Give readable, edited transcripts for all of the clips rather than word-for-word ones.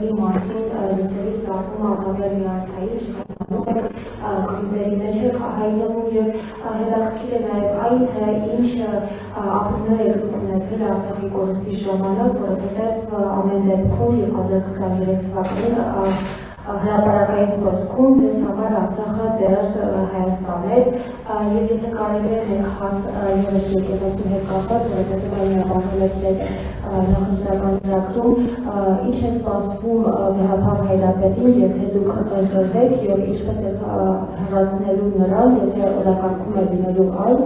գործերի մասին լսելիս դառնում առավել նյարդային, շրջանում եք քույրերի մեջ եք հայտնվում եւ հետաքրքիր է նաեւ այն, թե ինչ ապրումներ եք ունեցել Արցախի կորստի ժամանակ, որովհետեւ ամեն դեպքում 2023 թվականին հրապարակային խոսքում ձեզ համար Արցախը դեռ Հայաստան է եւ եթե կարելի է մեկ հաց եւս եկեղեցու հետ կապված, որովհետեւ այն ավարտել եք նախընտրական ծրագրում, ինչ է սպասվում Վեհապան Հայրապետին, եթե դուք ընտրվեք եւ ինչպես է հեռացնելու նրան, եթե օրակարգում է լինելու այն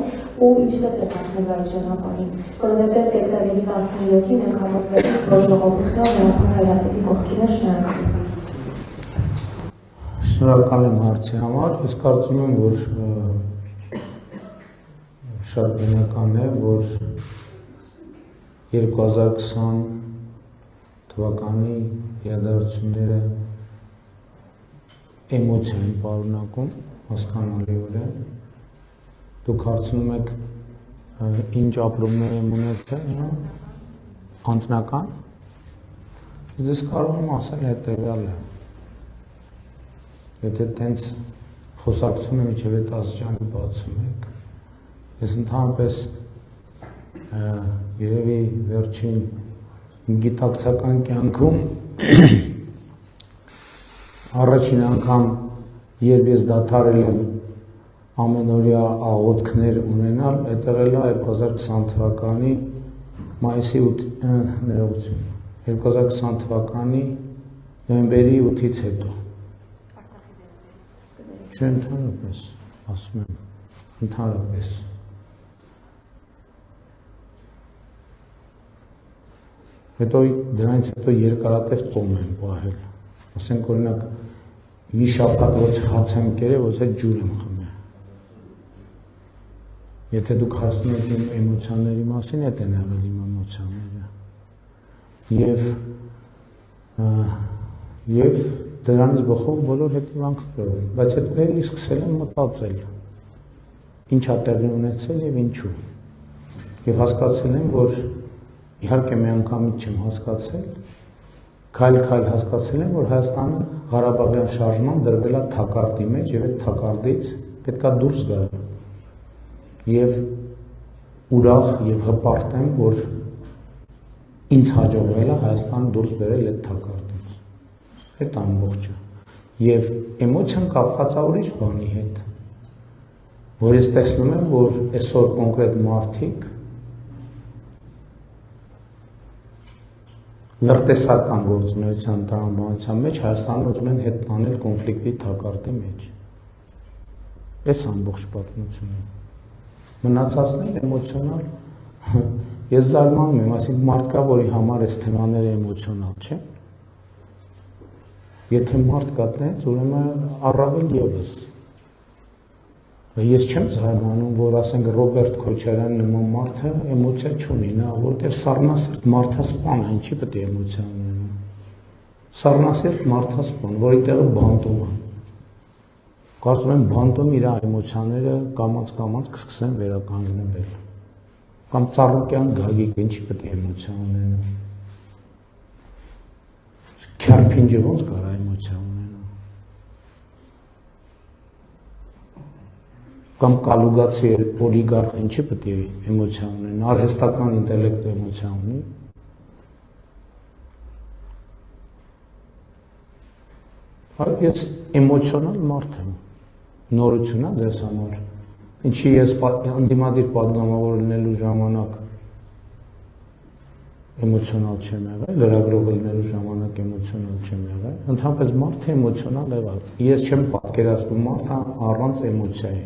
ու ինչպես է հասնելու այդ ճանապարհին, որովհետեւ դեկտեմբերի 17-ին մենք համոզվեցինք, որ ժողովուրդը Վեհապան Հայրապետի կողքին է։ Շնորհակալ եմ հարցի համար, ես կարծում եմ, որ շատ բնական է, որ 2020 թվականի իրադարձությունները էմոցիա են պարունակում, հասկանալիորեն։ Դուք հարցնում եք ինչ ապրումներ եմ ունեցել, անձնական։ Ես կարող եմ ասել հետևյալը։ Եթե տենց խոսակցությունը միջև այդ աստիճանի բացում եք, ես ընդհանրապես երևի վերջին գիտակցական կյանքում առաջին անգամ, երբ ես դադարել եմ ամենօրյա աղոթքներ ունենալ, այդ եղել է 2020 թվականի մայիսի 2020 թվականի նոյեմբերի 8-ից հետո։ Չէ, ընդհանրապես, ասում եմ, ընդհանրապես։ Հետո դրանից հետո երկարատև ծոմ եմ պահել։ Ասենք օրինակ մի շաբաթ ոչ հաց եմ կերել, ոչ էլ ջուր եմ խմել։ Եթե դուք հարցնում եք իմ էմոցիաների մասին, այդ են եղել իմ էմոցիաները։ Եվ դրանից բխող բոլոր հետևանքներով են, բայց հետո էլի սկսել եմ մտածել, ինչ է տեղի ունեցել եւ ինչու։ Եվ հասկացել եմ, որ իհարկե մի անգամից չեմ հասկացել, քայլ-քայլ հասկացել եմ, որ Հայաստանը Ղարաբաղյան շարժման դրվել է թակարդի մեջ եւ այդ թակարդից պետքա դուրս գա։ Եվ ուրախ եւ հպարտ եմ, որ ինձ հաջողվել է Հայաստան դուրս բերել այդ թակարդից։ Այդ ամբողջը։ Եվ էմոցիան կապված է ուրիշ բանի հետ, որ ես տեսնում եմ, որ այսօր կոնկրետ մարդիկ լրտեսական գործունեության տրամաբանության մեջ Հայաստանը ուզում են հետ տանել կոնֆլիկտի թակարդի մեջ։ Այս ամբողջ պատմությունը։ Մնացածն է էմոցիոնալ։ Ես զարմանում եմ, ասենք մարդ կա, որի համար այս թեմաները էմոցիոնալ չեն։ Եթե մարդ կատնեց, ուրեմն առավել ևս։ Ես չեմ զարմանում, որ ասենք Ռոբերտ Քոչարյան նման մարդը էմոցիա չունի, նա որտեղ սառնասիրտ մարդասպան է, ինչի պետք է էմոցիա ունենա։ Սառնասիրտ մարդասպան, որի տեղը բանտում է։ Կարծում եմ բանտում իր էմոցիաները կամաց-կամաց կսկսեն վերականգնվել։ Կամ Ծառուկյան Գագիկը ինչի պետք է էմոցիա ունենա։ Քյարփինջը ոնց կարա էմոցիա ունենա։ Կամ կալուգացի օլիգարխ ինչի պետք է էմոցիա ունենա, արհեստական ինտելեկտը էմոցիա ունի։ Ես էմոցիոնալ մարդ եմ, նորություն է ձեզ համար, ինչի ես ընդդիմադիր պատգամավոր լինելու ժամանակ էմոցիոնալ չեմ եղել, լրագրող լինելու ժամանակ էմոցիոնալ չեմ եղել, ընդհանրապես մարդը էմոցիոնալ եղավ, ես չեմ պատկերացնում մարդը առանց էմոցիայի,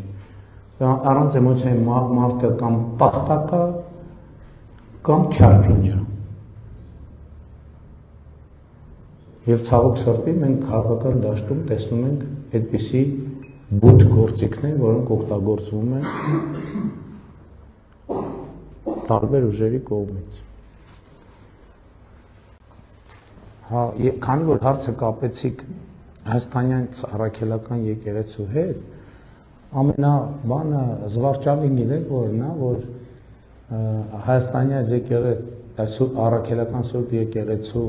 առանց էմոցիայի մարդը կամ տախտակա կամ քյարփինջա։ Եվ ցավոք սրտի մենք քաղաքական դաշտում տեսնում ենք այդպիսի բութ գործիքներ, որոնք օգտագործվում են տարբեր ուժերի կողմից։ Հա, քանի որ հարցը կապեցիք հայաստանյան առաքելական եկեղեցու հետ, ամենաբանը զվարճալին գիտեք որն է, որ հայաստանյան եկեղեցու առաքելական Սուրբ եկեղեցու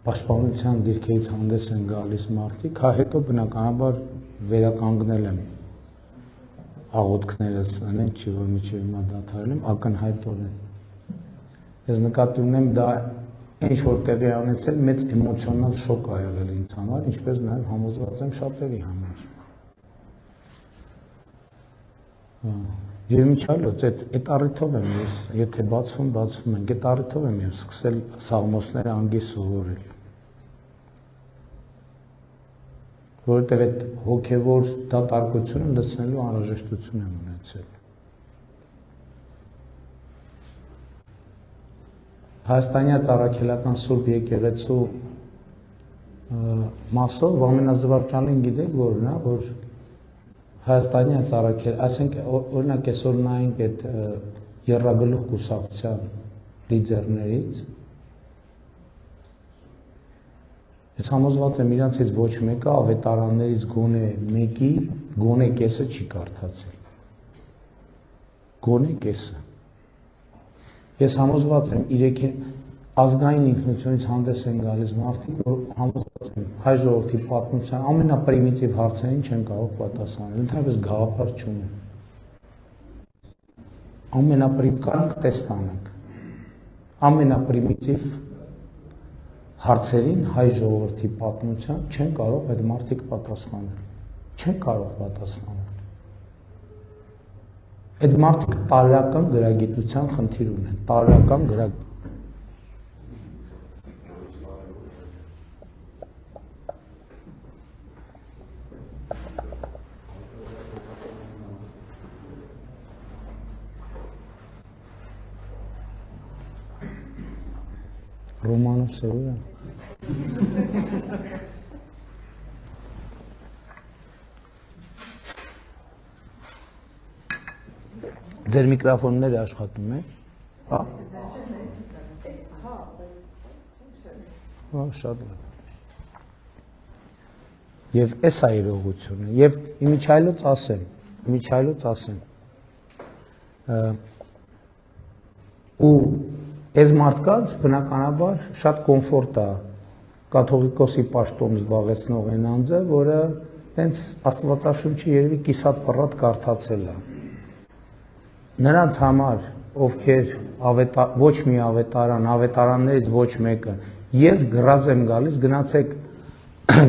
Պաշտպանության դիրքերից հանդես են գալիս մարդիկ, հա հետո բնականաբար վերականգնել եմ աղոթքներս, այնեն չի, որ միջև հիմա դադարել եմ, ակնհայտորեն։ Ես նկատի ունեմ դա ինչ-որ տեղի ունեցել մեծ էմոցիոնալ շոկ ա եղել ինձ համար, ինչպես նաև համոզված եմ շատերի համար։ Եվ ինչ այլոց, այդ առիթով եմ ես, եթե բացվում ենք, այդ առիթով եմ ես սկսել սաղմոսները անգիր սովորել։ Որովհետև այդ հոգևոր դատարկությունը լցնելու անհրաժեշտություն եմ ունեցել։ Հայաստանյա Ծառաքելական Սուրբ Եկեղեցու մասով ամենազվարճալին գիտեք որն է, որ Հայաստանյա Ծառաքել, ասենք օրինակ այսօր նայենք այդ եռագլուխ կուսակցության լիդերներից, ես համոզված եմ իրանցից ոչ մեկը ավետարաններից գոնե մեկի գոնե կեսը չի կարդացել, գոնե կեսը։ Ես համոզված եմ իրեքին ազգային ինքնությունից հանդես են գալիս մարդիկ, որ համոզված են հայ ժողովրդի պատմության ամենապրիմիտիվ հարցերին չեն կարող պատասխանել, ընդհանրապես գաղափար չունեն։ Կարանք տեստ անենք, ամենապրիմիտիվ հարցերին հայ ժողովրդի պատմության չեն կարող այդ մարդիկ պատասխանել, չեն կարող պատասխանել։ Այդ մարդիկ տարրական գրագիտության խնդիր ունեն, տարրական գրագիտության։ Ռոմանոսը ու է։ Ձեր միկրոֆոնները աշխատում է։ Հա։ Հա, շատ լավ։ Եվ էս է իրողությունը, եւ իմիջայլոց ասեմ։ Ու այս մարդկանց բնականաբար շատ կոմֆորտ է կաթողիկոսի պաշտոն զբաղեցնող այն անձը, որը հենց Աստվածաշունչի երևի կիսատ պռատ կարդացել է։ Նրանց համար, ովքեր ոչ մի ավետարան, ավետարաններից ոչ մեկը, ես գրած եմ գալիս,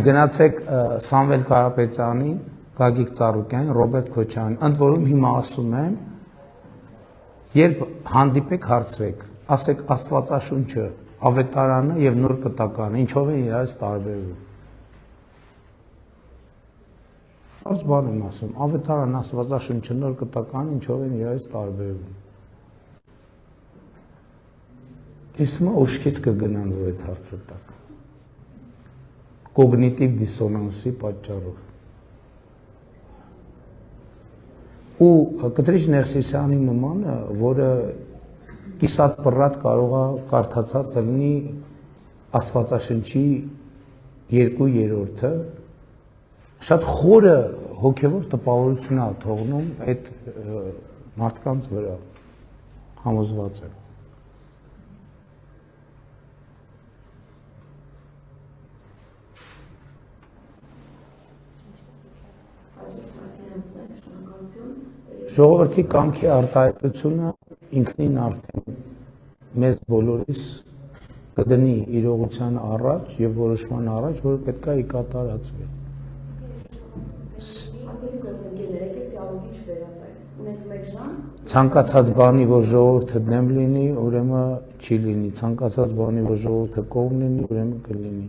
գնացեք Սամվել Կարապետյանին, Գագիկ Ծառուկյանին, Ռոբերտ Քոչարյանին, ընդ որում հիմա ասում եմ, երբ հանդիպեք հարցրեք, ասեք Աստվածաշունչը, ավետարանը եւ նոր կտականը, ինչով են իրարից տարբերվում։ Այս բան եմ ասում, ավետարան, Աստվածաշունչը, նոր կտականը, ինչով են իրարից տարբերվում։ Իսկ հիմա ուշքից կգնան, որ այդ հարցը տակ։ Կոգնիտիվ դիսոնանսի պատճառով։ Ու Կտրիչ Ներսիսյանի նմանը, որը կիսատ պռատ կարող է կարդացած լինի Աստվածաշնչի 2/3-ը, շատ խորը հոգևոր տպավորություն է թողնում այդ մարդկանց վրա, համոզված եմ։ Ժողովրդի կամքի արտահայտությունը ինքնին արդեն մեզ բոլորիս կդնի իրողության առաջ եւ որոշման առաջ, որը պետք է կատարածվի։ Ցանկացած բանի, որ ժողովուրդը դեմ լինի, ուրեմն չի լինի, ցանկացած բանի, որ ժողովուրդը կողմ լինի, ուրեմն կլինի։